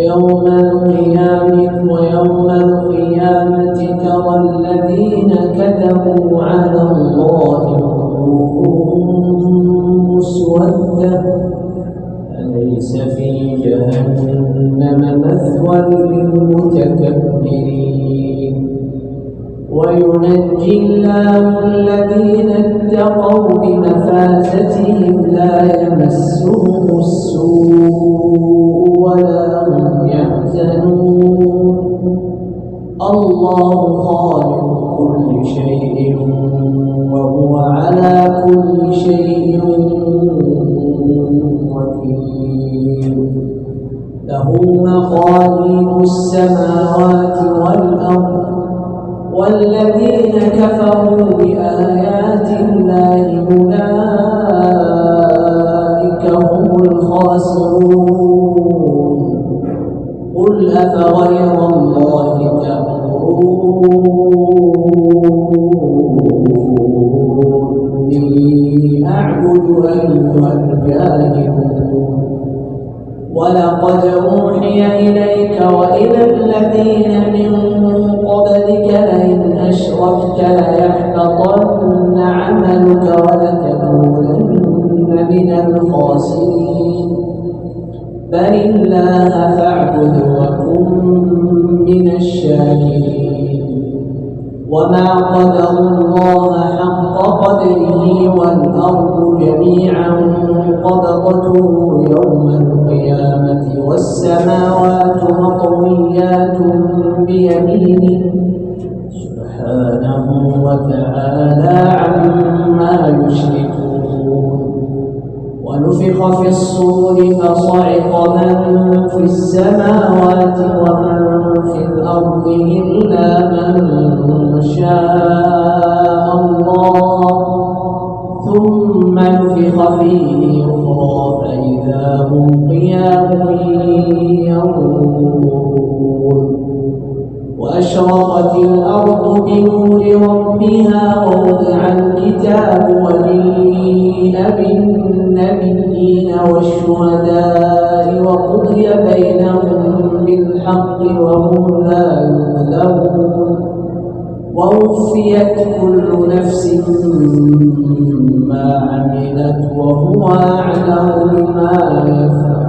ويوم القيامة ترى الذين كذبوا على الله وجوههم مسودة أليس في جهنم مثوى للمتكبرين وينجي الله الذين اتقوا بمفازتهم لا يمسهم السوء ولا هم يحزنون الله خالق كل شيء وهو على كل شيء وكيل له مقاليد السماوات والأرض والذين كفروا بآيات الله أولئك هم الخاسرون قل أفغير الله تأمروني أعبد أيها الجاهلون ولقد أوحي إليك وإلى الذين من قبلك لئن أشركت ليحبطن عملك ولتكونن من الخاسرين بل الله فاعبد وكن من الشاكرين وما قدر الله حق قدره والأرض جميعا قبضته يوم القيامة والسماوات مطويات بيمينه سبحانه وتعالى عما يشركون ونفخ في الصور فصعق من في السماوات ومن في الأرض إلا من شاء الله ثم نفخ فيه أخرى فإذا هم قيام ينظرون وأشرقت الأرض بنور ربها ووضع الكتاب وجيء بالنبيين والشهداء وقضي بينهم بالحق وهم لا يظلمون ووفيت كل نفس ما عملت وهو أعلم بما يفعلون